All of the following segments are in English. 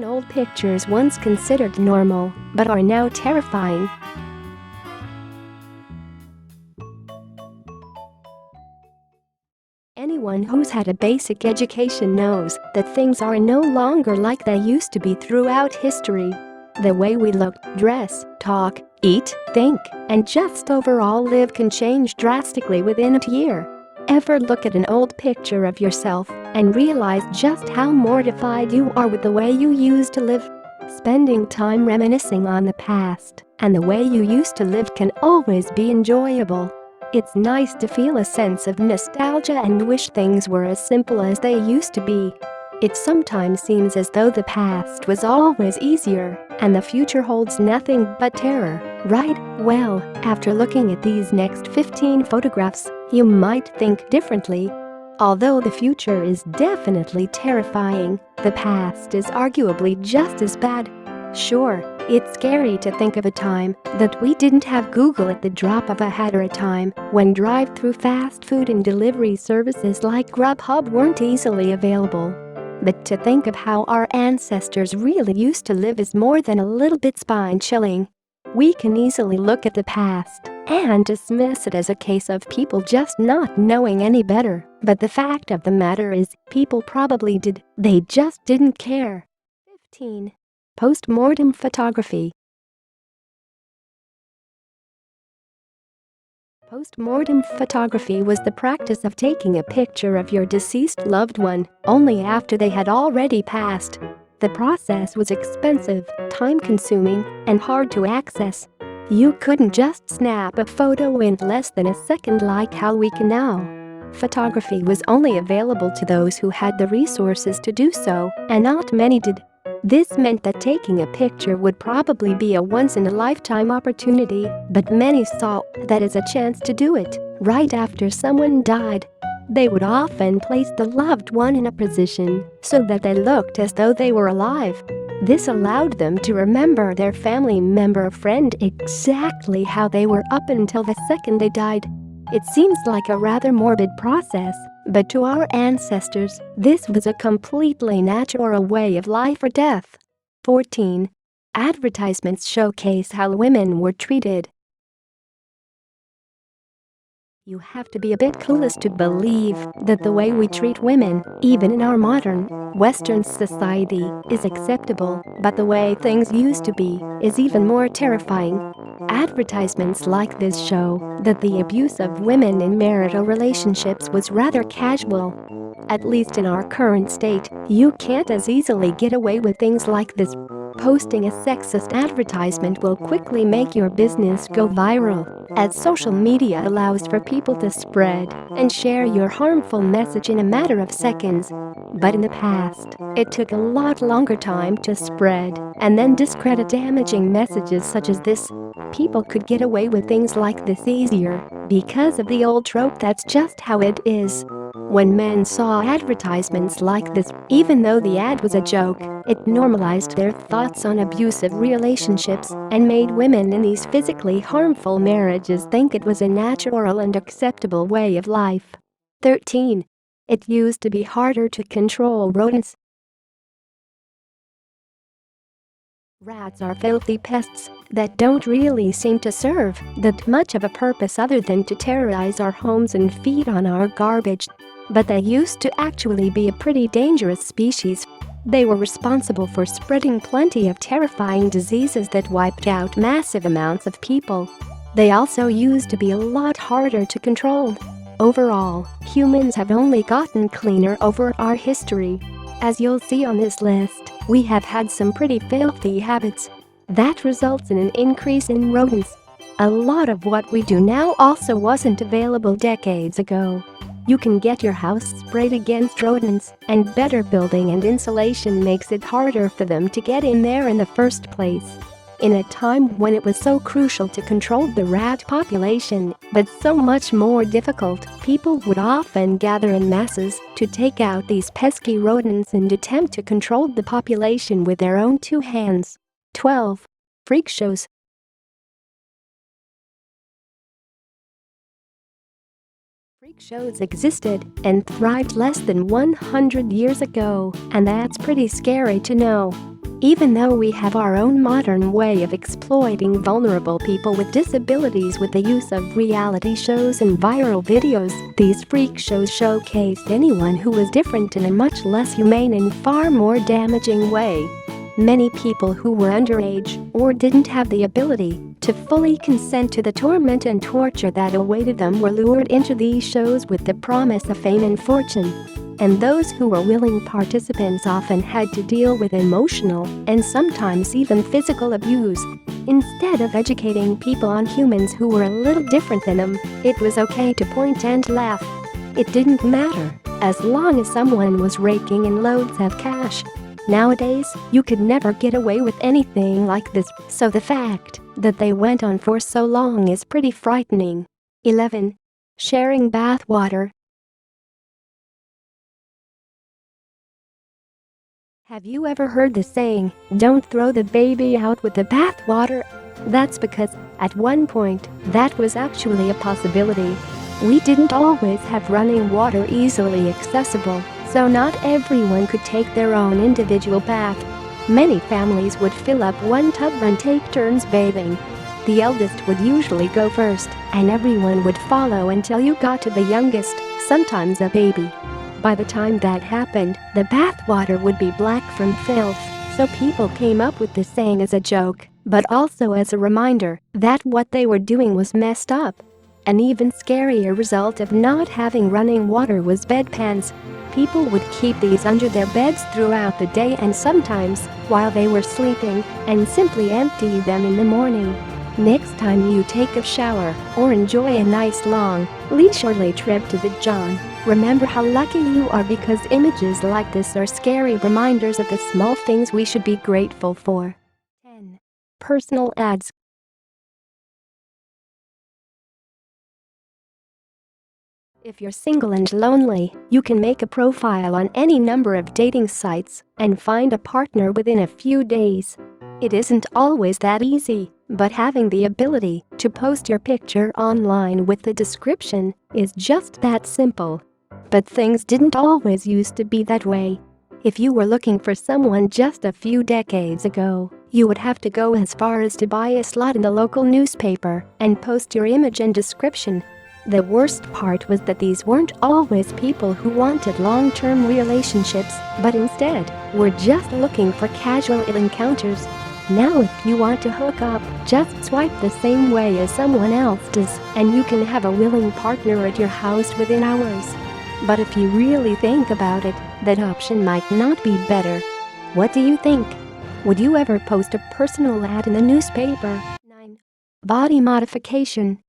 Old pictures once considered normal, but are now terrifying. Anyone who's had a basic education knows that things are no longer like they used to be throughout history. The way we look, dress, talk, eat, think, and just overall live can change drastically within a year. Ever look at an old picture of yourself and realize just how mortified you are with the way you used to live? Spending time reminiscing on the past and the way you used to live can always be enjoyable. It's nice to feel a sense of nostalgia and wish things were as simple as they used to be. It sometimes seems as though the past was always easier and the future holds nothing but terror, right? Well, after looking at these next 15 photographs, you might think differently. Although the future is definitely terrifying, the past is arguably just as bad. Sure, it's scary to think of a time that we didn't have Google at the drop of a hat, or a time when drive-through fast food and delivery services like Grubhub weren't easily available. But to think of how our ancestors really used to live is more than a little bit spine-chilling. We can easily look at the past and dismiss it as a case of people just not knowing any better, but the fact of the matter is, people probably did, they just didn't care. 15. PostMortem Photography. Postmortem photography was the practice of taking a picture of your deceased loved one only after they had already passed. The process was expensive, time-consuming, and hard to access. You couldn't just snap a photo in less than a second like how we can now. Photography was only available to those who had the resources to do so, and not many did. This meant that taking a picture would probably be a once-in-a-lifetime opportunity, but many saw that as a chance to do it right after someone died. They would often place the loved one in a position so that they looked as though they were alive. This allowed them to remember their family member or friend exactly how they were up until the second they died. It seems like a rather morbid process, but to our ancestors, this was a completely natural way of life or death. 14. Advertisements showcase how women were treated. You have to be a bit clueless to believe that the way we treat women, even in our modern, Western society, is acceptable, but the way things used to be is even more terrifying. Advertisements like this show that the abuse of women in marital relationships was rather casual. At least in our current state, you can't as easily get away with things like this. Posting a sexist advertisement will quickly make your business go viral, as social media allows for people to spread and share your harmful message in a matter of seconds. But in the past, it took a lot longer time to spread and then discredit damaging messages such as this. People could get away with things like this easier because of the old trope "that's just how it is." When men saw advertisements like this, even though the ad was a joke, it normalized their thoughts on abusive relationships and made women in these physically harmful marriages think it was a natural and acceptable way of life. 13. It used to be harder to control rodents. Rats are filthy pests that don't really seem to serve that much of a purpose other than to terrorize our homes and feed on our garbage. But they used to actually be a pretty dangerous species. They were responsible for spreading plenty of terrifying diseases that wiped out massive amounts of people. They also used to be a lot harder to control. Overall, humans have only gotten cleaner over our history. As you'll see on this list, we have had some pretty filthy habits. That results in an increase in rodents. A lot of what we do now also wasn't available decades ago. You can get your house sprayed against rodents, and better building and insulation makes it harder for them to get in there in the first place. In a time when it was so crucial to control the rat population, but so much more difficult, people would often gather in masses to take out these pesky rodents and attempt to control the population with their own two hands. 12. Freak shows. Freak shows existed and thrived less than 100 years ago, and that's pretty scary to know. Even though we have our own modern way of exploiting vulnerable people with disabilities with the use of reality shows and viral videos, these freak shows showcased anyone who was different in a much less humane and far more damaging way. Many people who were underage or didn't have the ability to fully consent to the torment and torture that awaited them were lured into these shows with the promise of fame and fortune. And those who were willing participants often had to deal with emotional and sometimes even physical abuse. Instead of educating people on humans who were a little different than them, it was okay to point and laugh. It didn't matter, as long as someone was raking in loads of cash. Nowadays, you could never get away with anything like this, so the fact that they went on for so long is pretty frightening. 11. Sharing bathwater. Have you ever heard the saying, "Don't throw the baby out with the bathwater"? That's because, at one point, that was actually a possibility. We didn't always have running water easily accessible, so not everyone could take their own individual bath. Many families would fill up one tub and take turns bathing. The eldest would usually go first, and everyone would follow until you got to the youngest, sometimes a baby. By the time that happened, the bathwater would be black from filth, so people came up with the saying as a joke, but also as a reminder that what they were doing was messed up. An even scarier result of not having running water was bedpans. People would keep these under their beds throughout the day and sometimes while they were sleeping, and simply empty them in the morning. Next time you take a shower or enjoy a nice long, leisurely trip to the John, remember how lucky you are, because images like this are scary reminders of the small things we should be grateful for. 10. Personal ads. If you're single and lonely, you can make a profile on any number of dating sites and find a partner within a few days. It isn't always that easy, but having the ability to post your picture online with the description is just that simple. But things didn't always used to be that way. If you were looking for someone just a few decades ago, you would have to go as far as to buy a slot in the local newspaper and post your image and description. The worst part was that these weren't always people who wanted long-term relationships, but instead were just looking for casual encounters. Now if you want to hook up, just swipe the same way as someone else does, and you can have a willing partner at your house within hours. But if you really think about it, that option might not be better. What do you think? Would you ever post a personal ad in the newspaper? 9. Body modification.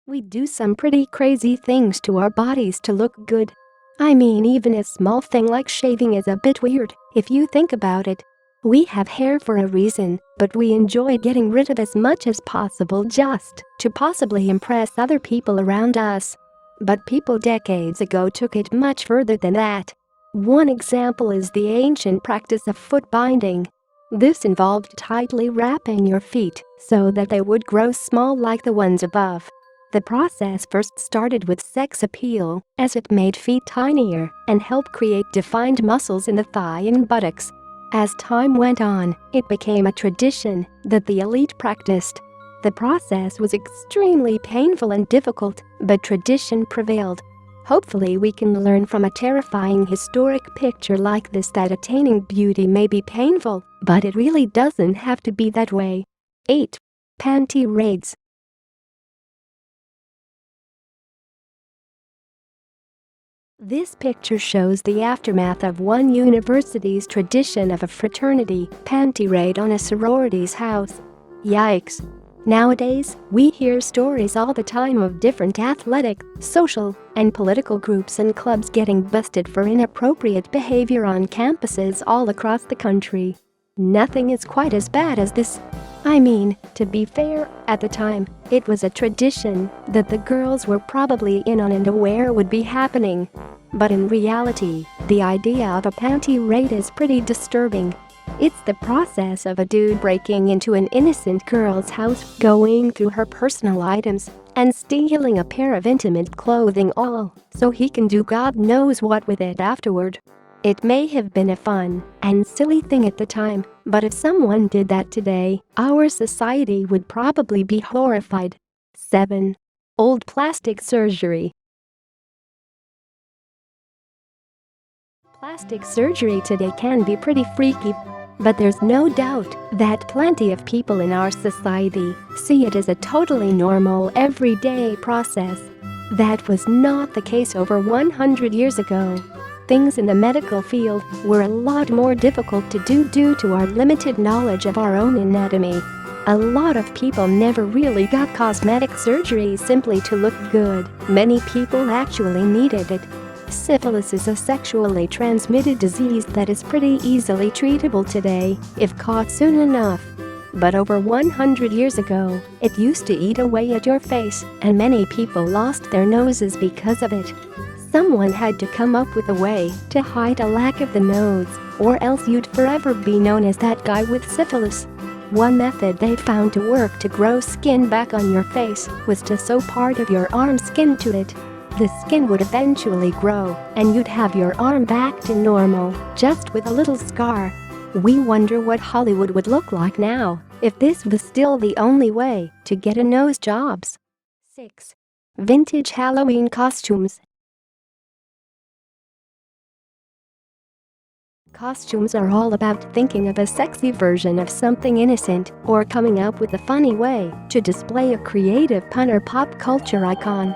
We do some pretty crazy things to our bodies to look good. I mean, even a small thing like shaving is a bit weird, if you think about it. We have hair for a reason, but we enjoy getting rid of as much as possible just to possibly impress other people around us. But people decades ago took it much further than that. One example is the ancient practice of foot binding. This involved tightly wrapping your feet so that they would grow small like the ones above. The process first started with sex appeal, as it made feet tinier and helped create defined muscles in the thigh and buttocks. As time went on, it became a tradition that the elite practiced. The process was extremely painful and difficult, but tradition prevailed. Hopefully we can learn from a terrifying historic picture like this that attaining beauty may be painful, but it really doesn't have to be that way. 8. Panty raids. This picture shows the aftermath of one university's tradition of a fraternity panty raid on a sorority's house. Yikes. Nowadays, we hear stories all the time of different athletic, social, and political groups and clubs getting busted for inappropriate behavior on campuses all across the country. Nothing is quite as bad as this. I mean, to be fair, at the time, it was a tradition that the girls were probably in on and aware would be happening. But in reality, the idea of a panty raid is pretty disturbing. It's the process of a dude breaking into an innocent girl's house, going through her personal items, and stealing a pair of intimate clothing, all so he can do God knows what with it afterward. It may have been a fun and silly thing at the time, but if someone did that today, our society would probably be horrified. 7. Old plastic surgery. Plastic surgery today can be pretty freaky, but there's no doubt that plenty of people in our society see it as a totally normal, everyday process. That was not the case over 100 years ago. Things in the medical field were a lot more difficult to do due to our limited knowledge of our own anatomy. A lot of people never really got cosmetic surgery simply to look good. Many people actually needed it. Syphilis is a sexually transmitted disease that is pretty easily treatable today if caught soon enough. But over 100 years ago, it used to eat away at your face, and many people lost their noses because of it. Someone had to come up with a way to hide a lack of the nose, or else you'd forever be known as that guy with syphilis. One method they found to work to grow skin back on your face was to sew part of your arm skin to it. The skin would eventually grow, and you'd have your arm back to normal, just with a little scar. We wonder what Hollywood would look like now if this was still the only way to get a nose jobs. 6. Vintage Halloween costumes. Costumes are all about thinking of a sexy version of something innocent or coming up with a funny way to display a creative pun or pop culture icon.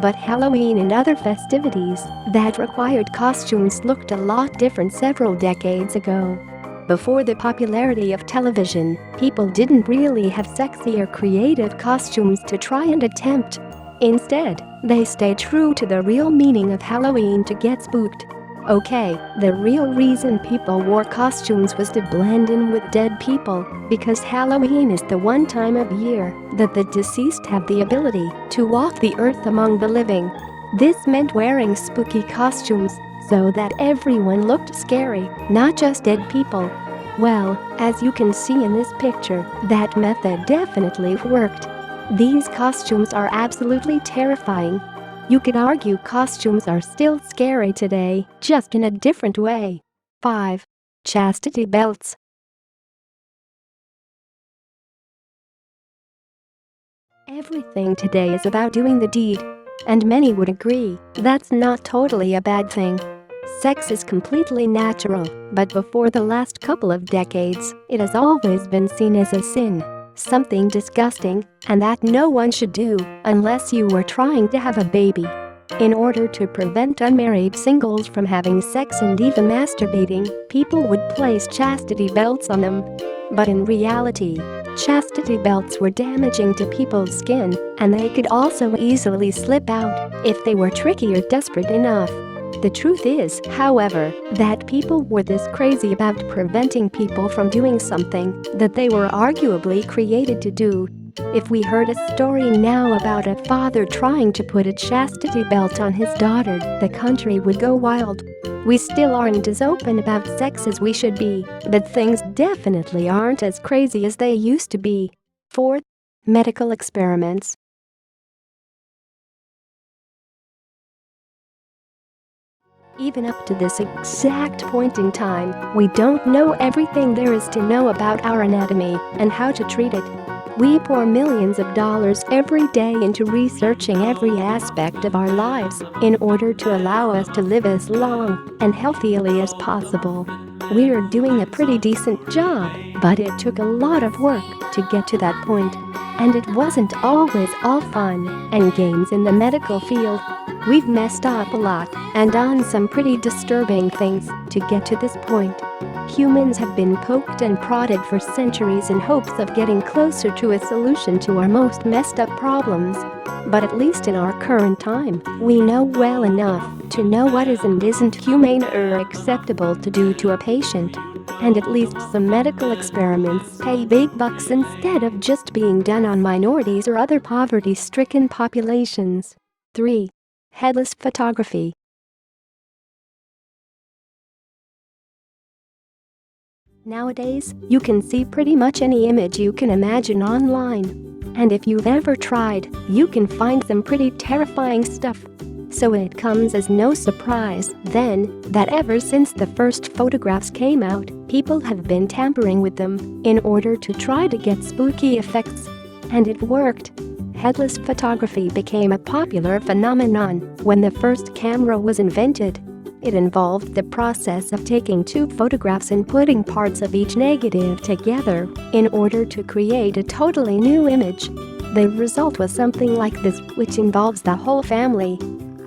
But Halloween and other festivities that required costumes looked a lot different several decades ago. Before the popularity of television, people didn't really have sexy or creative costumes to try and attempt. Instead, they stayed true to the real meaning of Halloween to get spooked. Okay, the real reason people wore costumes was to blend in with dead people, because Halloween is the one time of year that the deceased have the ability to walk the earth among the living. This meant wearing spooky costumes so that everyone looked scary, not just dead people. Well, as you can see in this picture, that method definitely worked. These costumes are absolutely terrifying. You could argue costumes are still scary today, just in a different way. 5. Chastity belts. Everything today is about doing the deed. And many would agree that's not totally a bad thing. Sex is completely natural, but before the last couple of decades, it has always been seen as a sin. Something disgusting, and that no one should do unless you were trying to have a baby. In order to prevent unmarried singles from having sex and even masturbating, people would place chastity belts on them. But in reality, chastity belts were damaging to people's skin, and they could also easily slip out if they were tricky or desperate enough. The truth is, however, that people were this crazy about preventing people from doing something that they were arguably created to do. If we heard a story now about a father trying to put a chastity belt on his daughter, the country would go wild. We still aren't as open about sex as we should be, but things definitely aren't as crazy as they used to be. 4. Medical experiments. Even up to this exact point in time, we don't know everything there is to know about our anatomy and how to treat it. We pour millions of dollars every day into researching every aspect of our lives in order to allow us to live as long and healthily as possible. We're doing a pretty decent job, but it took a lot of work to get to that point. And it wasn't always all fun and games in the medical field. We've messed up a lot and done some pretty disturbing things to get to this point. Humans have been poked and prodded for centuries in hopes of getting closer to a solution to our most messed up problems. But at least in our current time, we know well enough to know what is and isn't humane or acceptable to do to a patient. And at least some medical experiments pay big bucks instead of just being done on minorities or other poverty-stricken populations. 3. Headless photography. Nowadays, you can see pretty much any image you can imagine online. And if you've ever tried, you can find some pretty terrifying stuff. So it comes as no surprise, then, that ever since the first photographs came out, people have been tampering with them in order to try to get spooky effects. And it worked. Headless photography became a popular phenomenon when the first camera was invented. It involved the process of taking two photographs and putting parts of each negative together in order to create a totally new image. The result was something like this, which involves the whole family.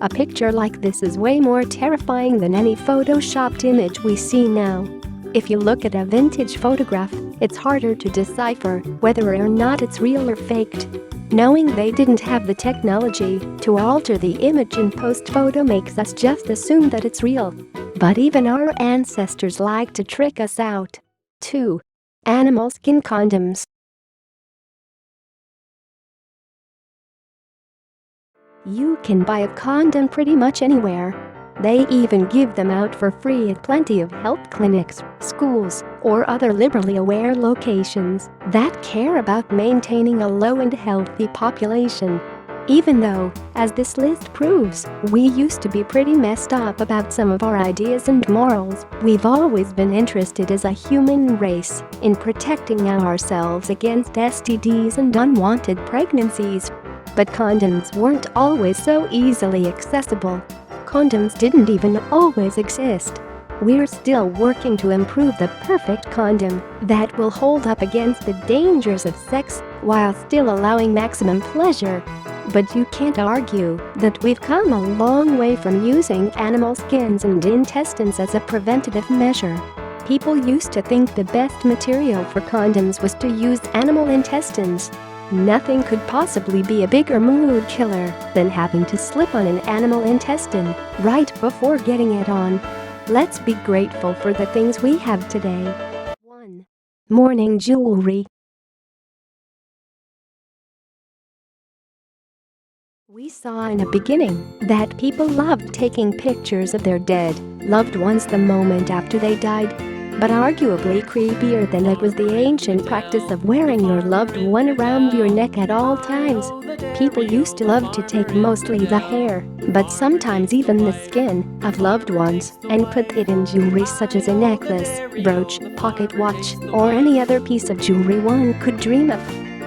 A picture like this is way more terrifying than any photoshopped image we see now. If you look at a vintage photograph, it's harder to decipher whether or not it's real or faked. Knowing they didn't have the technology to alter the image in post-photo makes us just assume that it's real. But even our ancestors like to trick us out. 2. Animal skin condoms. You can buy a condom pretty much anywhere. They even give them out for free at plenty of health clinics, schools, or other liberally aware locations that care about maintaining a low and healthy population. Even though, as this list proves, we used to be pretty messed up about some of our ideas and morals, we've always been interested as a human race in protecting ourselves against STDs and unwanted pregnancies. But condoms weren't always so easily accessible. Condoms didn't even always exist. We're still working to improve the perfect condom that will hold up against the dangers of sex while still allowing maximum pleasure. But you can't argue that we've come a long way from using animal skins and intestines as a preventative measure. People used to think the best material for condoms was to use animal intestines. Nothing could possibly be a bigger mood killer than having to slip on an animal intestine right before getting it on. Let's be grateful for the things we have today. 1. Morning jewelry. We saw in the beginning that people loved taking pictures of their dead loved ones the moment after they died. But arguably creepier than that was the ancient practice of wearing your loved one around your neck at all times. People used to love to take mostly the hair, but sometimes even the skin, of loved ones and put it in jewelry such as a necklace, brooch, pocket watch, or any other piece of jewelry one could dream of.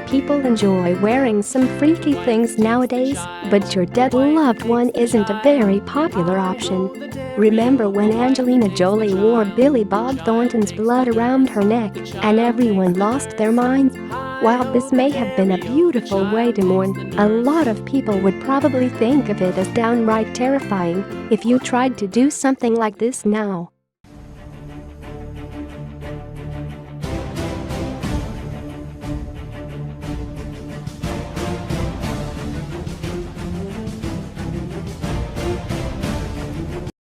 People enjoy wearing some freaky things nowadays, but your dead loved one isn't a very popular option. Remember when Angelina Jolie wore Billy Bob Thornton's blood around her neck and everyone lost their minds? While this may have been a beautiful way to mourn, a lot of people would probably think of it as downright terrifying if you tried to do something like this now.